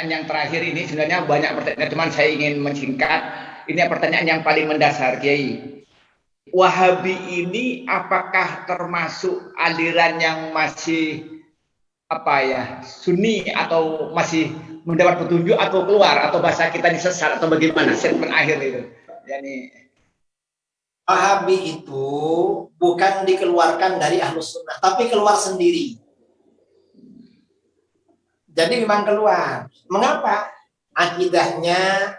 pertanyaan yang terakhir ini sebenarnya banyak pertanyaan, cuman saya ingin mensingkat. Ini pertanyaan yang paling mendasar, Kiai. Wahabi ini apakah termasuk aliran yang masih apa ya, Sunni atau masih mendapat petunjuk atau keluar atau bahasa kita ini sesat atau bagaimana statement akhir itu? Yani Wahabi itu bukan dikeluarkan dari Ahlus Sunnah, tapi keluar sendiri. Jadi memang keluar. Mengapa? Akidahnya,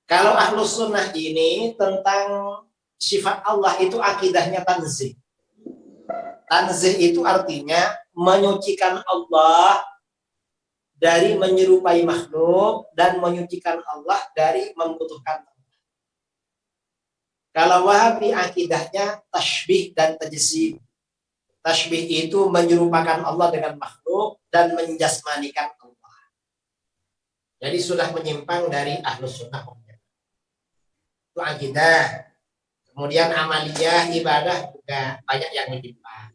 kalau Ahlus Sunnah ini tentang sifat Allah itu akidahnya tanzih. Tanzih itu artinya menyucikan Allah dari menyerupai makhluk dan menyucikan Allah dari membutuhkan. Kalau Wahabi akidahnya tasybih dan tajsim. Tasybih itu menyerupakan Allah dengan makhluk dan menjasmanikan Allah. Jadi sudah menyimpang dari Ahlus Sunnah. Itu akidah. Kemudian amaliyah, ibadah juga banyak yang menyimpang.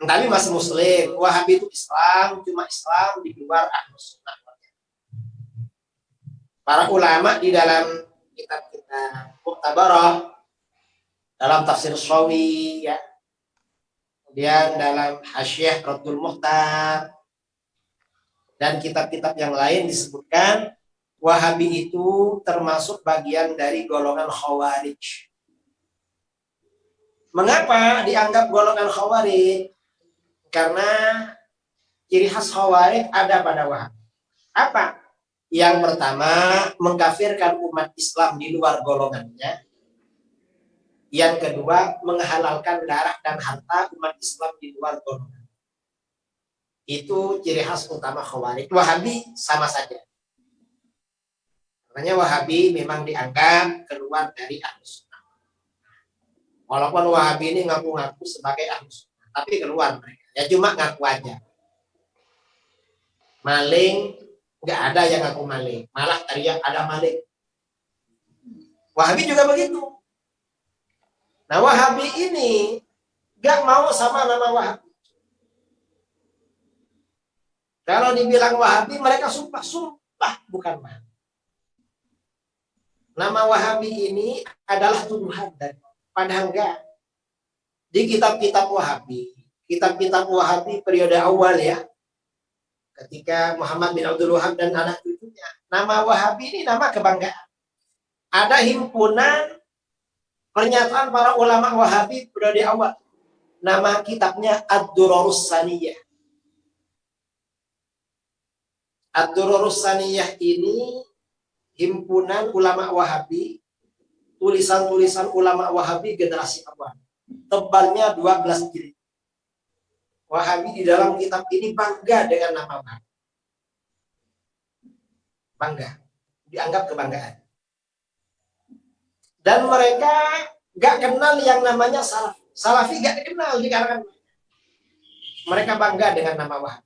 Tapi masih Muslim. Wahabi itu Islam, cuma Islam di luar Ahlus Sunnah. Para ulama di dalam kitab-kitab Mu'tabarah, dalam tafsir Shawi, ya, kemudian dalam Hasyiah Raddul Muhtar dan kitab-kitab yang lain disebutkan Wahabi itu termasuk bagian dari golongan Khawarij. Mengapa dianggap golongan Khawarij? Karena ciri khas Khawarij ada pada Wahabi. Apa? Yang pertama, mengkafirkan umat Islam di luar golongannya. Yang kedua, menghalalkan darah dan harta umat Islam di luar golongan. Itu ciri khas utama Khawarij. Wahabi sama saja. Makanya Wahabi memang dianggap keluar dari Ahlus Sunnah. Walaupun Wahabi ini ngaku-ngaku sebagai Ahlus Sunnah, tapi keluar mereka. Ya cuma ngaku aja. Maling, nggak ada yang ngaku maling. Malah teriak ada maling. Wahabi juga begitu. Nah, Wahabi ini gak mau sama nama Wahabi. Kalau dibilang Wahabi, mereka sumpah bukan Wahabi. Nama Wahabi ini adalah tuduhan, dan padahal enggak. Di kitab-kitab Wahabi periode awal ya, ketika Muhammad bin Abdul Wahab dan anak cucunya, nama Wahabi ini nama kebanggaan. Ada himpunan pernyataan para ulama Wahabi periode awal. Nama kitabnya Ad-Durarus Saniyah. Ad-Durarus Saniyah ini himpunan ulama Wahabi, tulisan-tulisan ulama Wahabi generasi awal. Tebalnya 12 jilid. Wahabi di dalam kitab ini bangga dengan nama Wahabi. Bangga. Dianggap kebanggaan. Dan mereka gak kenal yang namanya Salafi. Salafi gak dikenal di kalangan mereka. Bangga dengan nama Wahabi.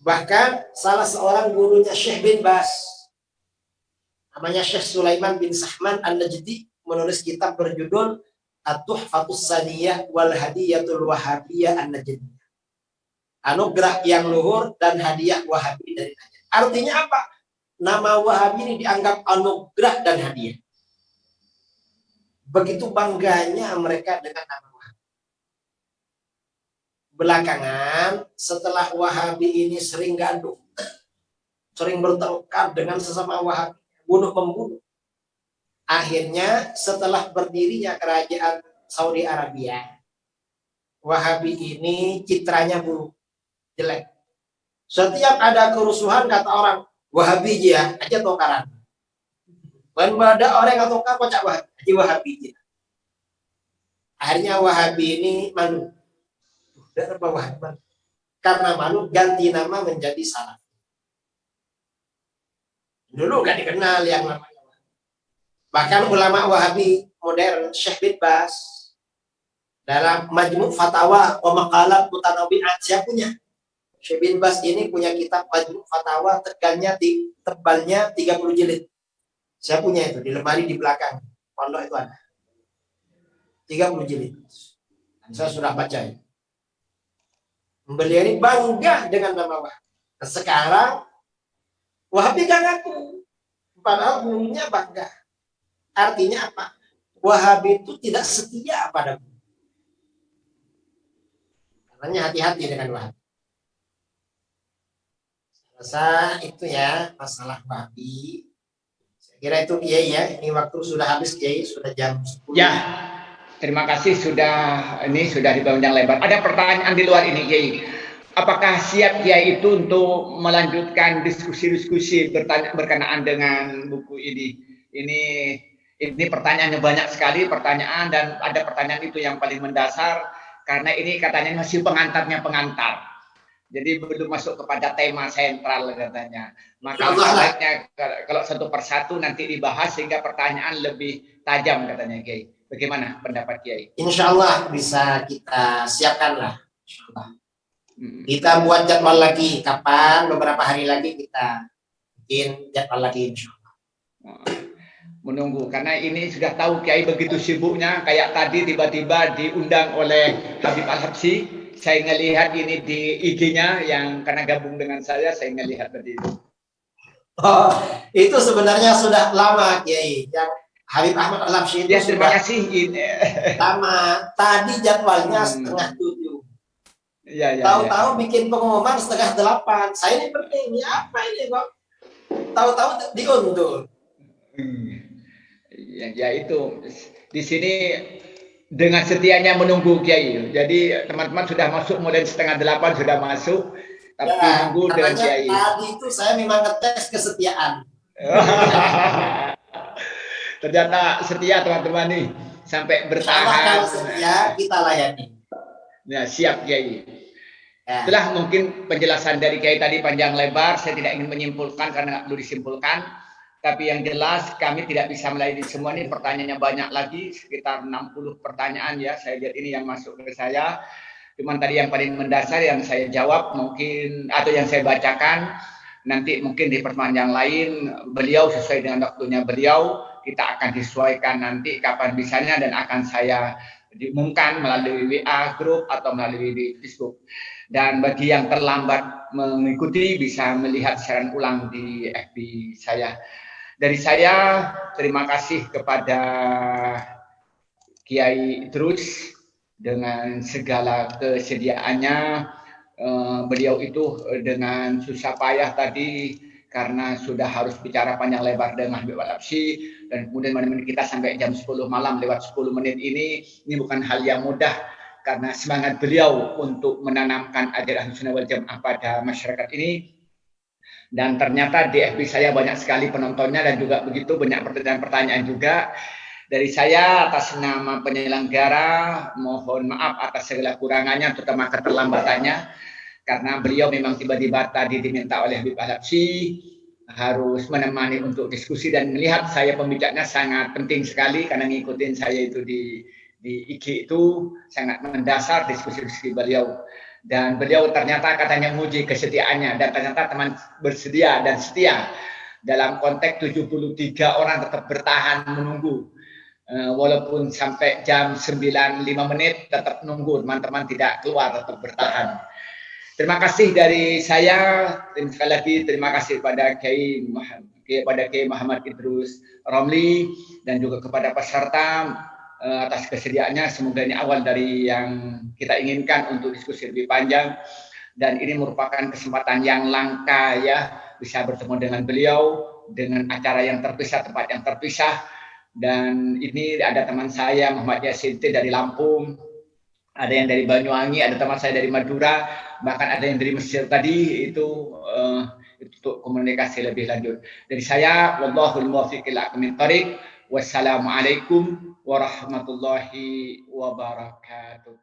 Bahkan salah seorang gurunya Syekh bin Bas, namanya Syekh Sulaiman bin Sahman An-Najdi, menulis kitab berjudul At-Tuhfatus Saniyah wal Hadiyatul Wahabiyah An-Najdiyah. Anugerah yang luhur dan hadiah Wahabi dari Najd. Artinya apa? Nama Wahabi ini dianggap anugerah dan hadiah. Begitu bangganya mereka dengan nama Wahabi. Belakangan setelah Wahabi ini sering gaduh, sering bertengkar dengan sesama Wahabi, bunuh-membunuh. Akhirnya setelah berdirinya kerajaan Saudi Arabia, Wahabi ini citranya buruk, jelek. Setiap ada kerusuhan kata orang, Wahabi ya, aja tokaran. Dan ada orang yang tokar kocak Wahabi. Akhirnya Wahabi ini malu. Karena malu ganti nama menjadi Salafi. Dulu gak dikenal yang namanya. Bahkan ulama Wahabi modern Syekh bin Bas dalam Majmu' Fatawa wa Maqalat Mutanawwi'at, saya punya. Syekh bin Bas ini punya kitab Majmu' Fatawa, tebalnya 30 jilid. Saya punya itu di lemari di belakang pondok itu ada. 30 jilid. Dan saya sudah baca itu. Beliau ini bangga dengan nama Wahabi. Nah, sekarang Wahabi gak ngaku, padahal gurunya bangga. Artinya apa? Wahabi itu tidak setia pada guru. Karena hati-hati dengan Wahabi. Rasa itu ya masalah Wahabi. Saya kira itu Kiai ya. Ini waktu sudah habis Kiai, sudah jam 10. Ya, terima kasih sudah dipanjang lebar. Ada pertanyaan di luar ini Kiai. Apakah siap Kiai itu untuk melanjutkan diskusi-diskusi berkenaan dengan buku ini? Ini pertanyaannya banyak sekali pertanyaan, dan ada pertanyaan itu yang paling mendasar karena ini katanya masih pengantarnya pengantar. Jadi belum masuk kepada tema sentral katanya. Maka sebaiknya kalau satu persatu nanti dibahas sehingga pertanyaan lebih tajam katanya Kiai. Bagaimana pendapat Kiai? Insya Allah bisa kita siapkan lah. Kita buat jadwal lagi, kapan beberapa hari lagi kita bikin jadwal lagi insya Allah. Menunggu karena ini sudah tahu Kiai begitu sibuknya, kayak tadi tiba-tiba diundang oleh Habib Al-Habsyi. Saya ngelihat ini di IG-nya yang karena gabung dengan saya ngelihat tadi itu. Oh, itu sebenarnya sudah lama Kiai. Yang Habib Ahmad Al-Habsyi itu ya, terima kasih. Lama. Tadi jadwalnya 6:30. Ya, tahu-tahu bikin pengumuman 7:30. Saya ini penting, ini apa ini kok? Tahu-tahu diundur. Ya itu di sini dengan setianya menunggu Kiai. Jadi teman-teman sudah masuk mulai 7:30 sudah masuk, tapi ya, tunggu dengan Kiai. Tadi itu saya memang ngetes kesetiaan. Ternyata setia teman-teman nih sampai bertahan. Kalau setia kita layani. Ya, siap Kiai. Ya. Itulah mungkin penjelasan dari Kiai tadi panjang lebar. Saya tidak ingin menyimpulkan karena nggak perlu disimpulkan. Tapi yang jelas kami tidak bisa melayani semua ini. Pertanyaannya banyak lagi, sekitar 60 pertanyaan ya. Saya lihat ini yang masuk ke saya. Cuman tadi yang paling mendasar yang saya jawab mungkin atau yang saya bacakan. Nanti mungkin di pertemuan yang lain beliau sesuai dengan waktunya beliau. Kita akan disesuaikan nanti kapan bisanya dan akan saya diumumkan melalui WA grup atau melalui Facebook. Dan bagi yang terlambat mengikuti bisa melihat siaran ulang di FB saya. Dari saya terima kasih kepada Kiai Idrus dengan segala kesediaannya. Beliau itu dengan susah payah tadi karena sudah harus bicara panjang lebar dengan Habib Al-Habsyi dan kemudian menemani kita sampai jam 10 malam lewat 10 menit ini bukan hal yang mudah karena semangat beliau untuk menanamkan ajaran Ahlussunnah wal Jamaah pada masyarakat ini. Dan ternyata di FB saya banyak sekali penontonnya dan juga begitu banyak pertanyaan-pertanyaan juga. Dari saya atas nama penyelenggara mohon maaf atas segala kurangannya terutama keterlambatannya karena beliau memang tiba-tiba tadi diminta oleh Habib Al-Habsyi harus menemani untuk diskusi dan melihat saya pembicaranya sangat penting sekali karena ngikutin saya itu di IG itu sangat mendasar diskusi-diskusi beliau. Dan beliau ternyata katanya menguji kesetiaannya dan ternyata teman bersedia dan setia dalam konteks 73 orang tetap bertahan menunggu walaupun sampai jam 9:05 tetap nunggu teman-teman tidak keluar tetap bertahan. Terima kasih dari saya sekali lagi terima kasih kepada Kiai Muhammad Idrus Romli dan juga kepada peserta atas kesediaannya. Semoga ini awal dari yang kita inginkan untuk diskusi lebih panjang dan ini merupakan kesempatan yang langka ya bisa bertemu dengan beliau dengan acara yang terpisah, tempat yang terpisah. Dan ini ada teman saya Muhammad Yasin dari Lampung, ada yang dari Banyuwangi, ada teman saya dari Madura, bahkan ada yang dari Mesir tadi itu untuk komunikasi lebih lanjut. Dari saya wallahul muwaffiq ila aqwamit thoriq. Wassalamualaikum warahmatullahi wabarakatuh.